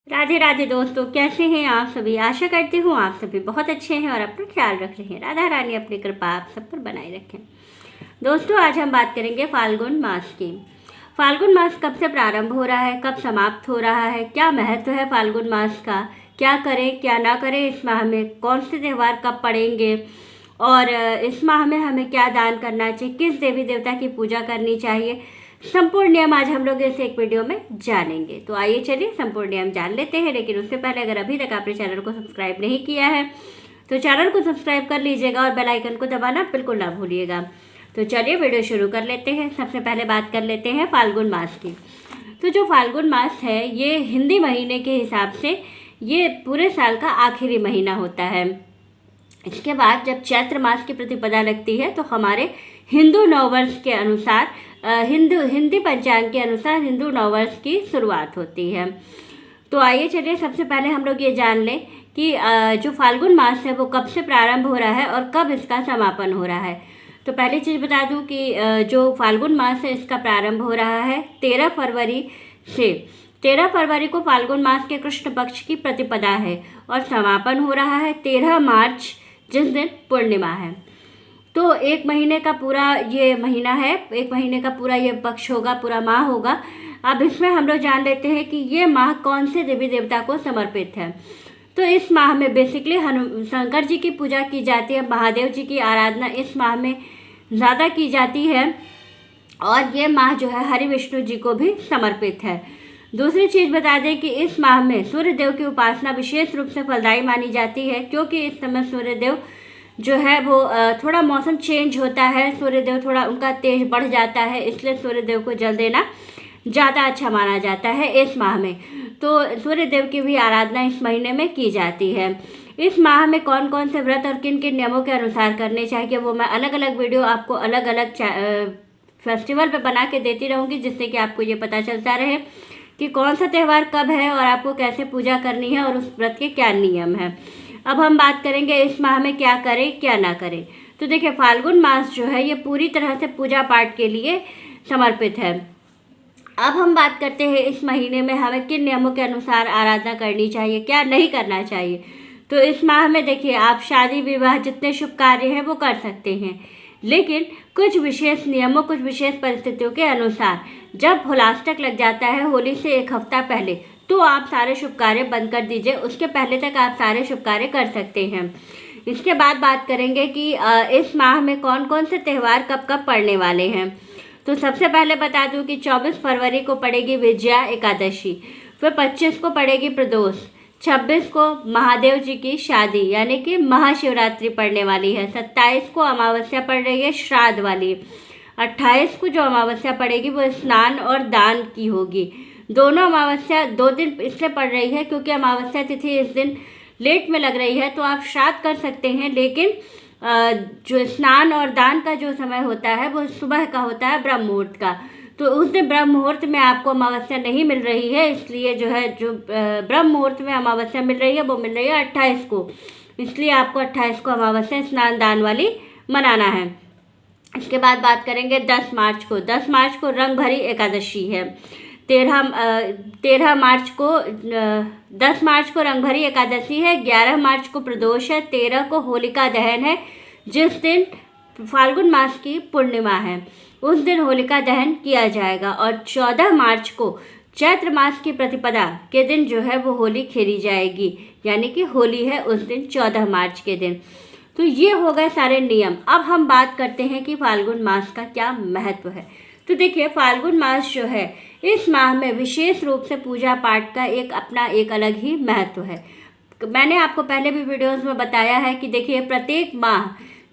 राधे राधे दोस्तों, कैसे हैं आप सभी। आशा करती हूँ आप सभी बहुत अच्छे हैं और अपना ख्याल रख रहे हैं। राधा रानी अपनी कृपा आप सब पर बनाए रखें। दोस्तों, आज हम बात करेंगे फाल्गुन मास की। फाल्गुन मास कब से प्रारंभ हो रहा है, कब समाप्त हो रहा है, क्या महत्व है फाल्गुन मास का, क्या करें क्या ना करें इस माह में, कौन से त्यौहार कब पड़ेंगे और इस माह में हमें क्या दान करना चाहिए, किस देवी देवता की पूजा करनी चाहिए, संपूर्ण नियम आज हम लोग इस एक वीडियो में जानेंगे। तो आइए चलिए संपूर्ण नियम जान लेते हैं। लेकिन उससे पहले अगर अभी तक आपने चैनल को सब्सक्राइब नहीं किया है तो चैनल को सब्सक्राइब कर लीजिएगा और बेल आइकन को दबाना बिल्कुल ना भूलिएगा। तो चलिए वीडियो शुरू कर लेते हैं। सबसे पहले बात कर लेते हैं फाल्गुन मास की। तो जो फाल्गुन मास है ये हिंदी महीने के हिसाब से ये पूरे साल का आखिरी महीना होता है। इसके बाद जब चैत्र मास की प्रतिपदा लगती है तो हमारे हिंदू नववर्ष के अनुसार हिंदी पंचांग के अनुसार हिंदू नववर्ष की शुरुआत होती है। तो आइए चलिए सबसे पहले हम लोग ये जान लें कि जो फाल्गुन मास है वो कब से प्रारंभ हो रहा है और कब इसका समापन हो रहा है। तो पहली चीज़ बता दूं कि जो फाल्गुन मास है इसका प्रारंभ हो रहा है 13 फरवरी से। 13 फरवरी को फाल्गुन मास के कृष्ण पक्ष की प्रतिपदा है और समापन हो रहा है 13 मार्च, जिस दिन पूर्णिमा है। तो एक महीने का पूरा ये महीना है, एक महीने का पूरा ये पक्ष होगा, पूरा माह होगा। अब इसमें हम लोग जान लेते हैं कि ये माह कौन से देवी देवता को समर्पित है। तो इस माह में बेसिकली शंकर जी की पूजा की जाती है, महादेव जी की आराधना इस माह में ज़्यादा की जाती है और ये माह जो है हरि विष्णु जी को भी समर्पित है। दूसरी चीज़ बता दें कि इस माह में सूर्य देव की उपासना विशेष रूप से फलदायी मानी जाती है, क्योंकि इस समय सूर्य देव जो है वो थोड़ा मौसम चेंज होता है, सूर्यदेव थोड़ा उनका तेज बढ़ जाता है, इसलिए सूर्यदेव को जल देना ज़्यादा अच्छा माना जाता है इस माह में। तो सूर्यदेव की भी आराधना इस महीने में की जाती है। इस माह में कौन कौन से व्रत और किन किन नियमों के अनुसार करने चाहिए वो मैं अलग अलग वीडियो आपको अलग अलग फेस्टिवल पे बना के देती रहूँगी, जिससे कि आपको ये पता चलता रहे कि कौन सा त्यौहार कब है और आपको कैसे पूजा करनी है और उस व्रत के क्या नियम है। अब हम बात करेंगे इस माह में क्या करें क्या ना करें। तो देखिए, फाल्गुन मास जो है ये पूरी तरह से पूजा पाठ के लिए समर्पित है। अब हम बात करते हैं इस महीने में हमें किन नियमों के अनुसार आराधना करनी चाहिए, क्या नहीं करना चाहिए। तो इस माह में देखिए, आप शादी विवाह जितने शुभ कार्य हैं वो कर सकते हैं, लेकिन कुछ विशेष नियमों, कुछ विशेष परिस्थितियों के अनुसार जब होलाष्टक लग जाता है होली से एक हफ्ता पहले, तो आप सारे शुभ कार्य बंद कर दीजिए। उसके पहले तक आप सारे शुभ कार्य कर सकते हैं। इसके बाद बात करेंगे कि इस माह में कौन कौन से त्यौहार कब कब पड़ने वाले हैं। तो सबसे पहले बता दूं कि 24 फरवरी को पड़ेगी विजया एकादशी, फिर 25 को पड़ेगी प्रदोष, 26 को महादेव जी की शादी यानी कि महाशिवरात्रि पड़ने वाली है, 27 को अमावस्या पड़ रही है श्राद्ध वाली, 28 को जो अमावस्या पड़ेगी वो स्नान और दान की होगी। दोनों अमावस्या 2 दिन इसलिए पड़ रही है क्योंकि अमावस्या तिथि इस दिन लेट में लग रही है, तो आप श्राद्ध कर सकते हैं, लेकिन जो स्नान और दान का जो समय होता है वो सुबह का होता है, ब्रह्म मुहूर्त का। तो उस दिन ब्रह्म मुहूर्त में आपको अमावस्या नहीं मिल रही है, इसलिए जो है जो ब्रह्म मुहूर्त में अमावस्या मिल रही है वो मिल रही है 28 को, इसलिए आपको 28 को अमावस्या स्नान दान वाली मनाना है। इसके बाद बात करेंगे 10 मार्च को। 10 मार्च को रंग भरी एकादशी है। 13 मार्च को 10 मार्च को रंग भरी एकादशी है, 11 मार्च को प्रदोष है, 13 को होलिका दहन है, जिस दिन फाल्गुन मास की पूर्णिमा है उस दिन होलिका दहन किया जाएगा, और 14 मार्च को चैत्र मास की प्रतिपदा के दिन जो है वो होली खेली जाएगी, यानी कि होली है उस दिन 14 मार्च के दिन। तो ये हो गए सारे नियम। अब हम बात करते हैं कि फाल्गुन मास का क्या महत्व है। तो देखिए, फाल्गुन मास जो है इस माह में विशेष रूप से पूजा पाठ का अपना एक अलग ही महत्व है। मैंने आपको पहले भी वीडियोस में बताया है कि देखिए, प्रत्येक माह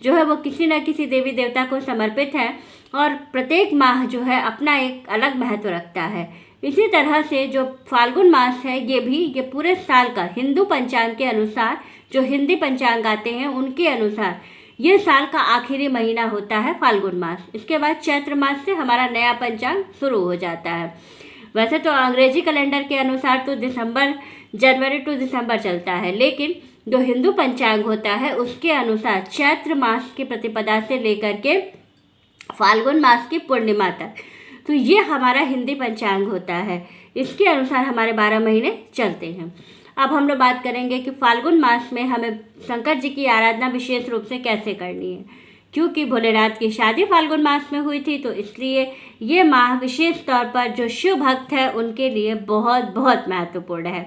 जो है वो किसी न किसी देवी देवता को समर्पित है और प्रत्येक माह जो है अपना एक अलग महत्व रखता है। इसी तरह से जो फाल्गुन मास है ये पूरे साल का हिंदू पंचांग के अनुसार, जो हिंदी पंचांग आते हैं उनके अनुसार ये साल का आखिरी महीना होता है फाल्गुन मास। इसके बाद चैत्र मास से हमारा नया पंचांग शुरू हो जाता है। वैसे तो अंग्रेजी कैलेंडर के अनुसार तो जनवरी टू दिसंबर चलता है, लेकिन जो हिंदू पंचांग होता है उसके अनुसार चैत्र मास की प्रतिपदा से लेकर के फाल्गुन मास की पूर्णिमा तक, तो ये हमारा हिंदी पंचांग होता है। इसके अनुसार हमारे 12 महीने चलते हैं। अब हम लोग बात करेंगे कि फाल्गुन मास में हमें शंकर जी की आराधना विशेष रूप से कैसे करनी है। क्योंकि भोलेनाथ की शादी फाल्गुन मास में हुई थी, तो इसलिए ये माह विशेष तौर पर जो शिव भक्त है उनके लिए बहुत बहुत महत्वपूर्ण है।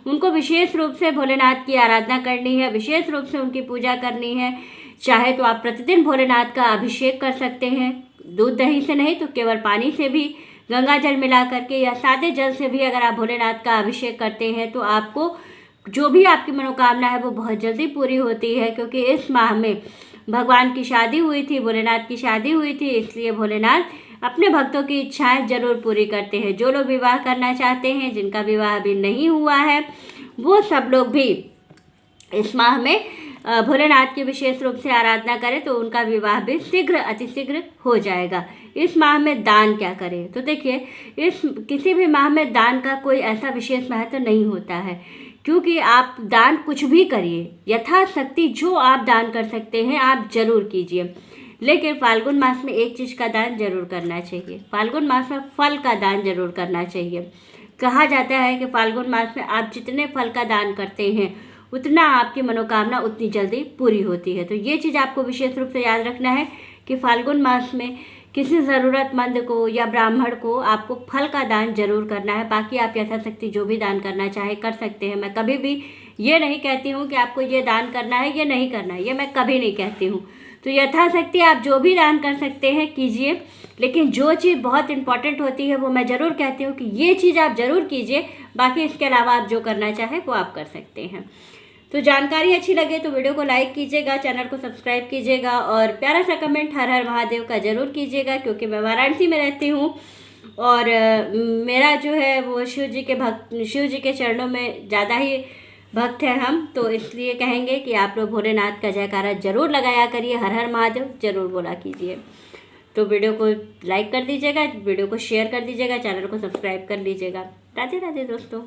उनको विशेष रूप से भोलेनाथ की आराधना करनी है, विशेष रूप से उनकी पूजा करनी है। चाहे तो आप प्रतिदिन भोलेनाथ का अभिषेक कर सकते हैं, दूध दही से नहीं तो केवल पानी से भी, गंगा जल मिला करके या सादे जल से भी अगर आप भोलेनाथ का अभिषेक करते हैं तो आपको जो भी आपकी मनोकामना है वो बहुत जल्दी पूरी होती है। क्योंकि इस माह में भगवान की शादी हुई थी, भोलेनाथ की शादी हुई थी, इसलिए भोलेनाथ अपने भक्तों की इच्छाएं जरूर पूरी करते हैं। जो लोग विवाह करना चाहते हैं, जिनका विवाह अभी नहीं हुआ है, वो सब लोग भी इस माह में भोलेनाथ की विशेष रूप से आराधना करें तो उनका विवाह भी शीघ्र अतिशीघ्र हो जाएगा। इस माह में दान क्या करें, तो देखिए इस किसी भी माह में दान का कोई ऐसा विशेष महत्व नहीं होता है। क्योंकि आप दान कुछ भी करिए, यथाशक्ति जो आप दान कर सकते हैं आप जरूर कीजिए। लेकिन फाल्गुन मास में एक चीज़ का दान जरूर करना चाहिए, फाल्गुन मास में फल का दान जरूर करना चाहिए। कहा जाता है कि फाल्गुन मास में आप जितने फल का दान करते हैं उतना आपकी मनोकामना उतनी जल्दी पूरी होती है। तो ये चीज़ आपको विशेष रूप से याद रखना है कि फाल्गुन मास में किसी ज़रूरतमंद को या ब्राह्मण को आपको फल का दान जरूर करना है। बाकी आप यथाशक्ति जो भी दान करना चाहे कर सकते हैं। मैं कभी भी ये नहीं कहती हूँ कि आपको ये दान करना है, ये नहीं करना है, ये मैं कभी नहीं कहती हूँ। तो यथाशक्ति आप जो भी दान कर सकते हैं कीजिए। लेकिन जो चीज़ बहुत इंपॉर्टेंट होती है वो मैं ज़रूर कहती हूँ कि ये चीज़ आप ज़रूर कीजिए। बाकी इसके अलावा आप जो करना चाहें वो आप कर सकते हैं। तो जानकारी अच्छी लगे तो वीडियो को लाइक कीजिएगा, चैनल को सब्सक्राइब कीजिएगा और प्यारा सा कमेंट हर हर महादेव का ज़रूर कीजिएगा। क्योंकि मैं वाराणसी में रहती हूँ और मेरा जो है वो शिव जी के चरणों में ज़्यादा ही भक्त है हम, तो इसलिए कहेंगे कि आप लोग भोलेनाथ का जयकारा जरूर लगाया करिए, हर हर महादेव जरूर बोला कीजिए। तो वीडियो को लाइक कर दीजिएगा, वीडियो को शेयर कर दीजिएगा, चैनल को सब्सक्राइब कर लीजिएगा। राधे राधे दोस्तों।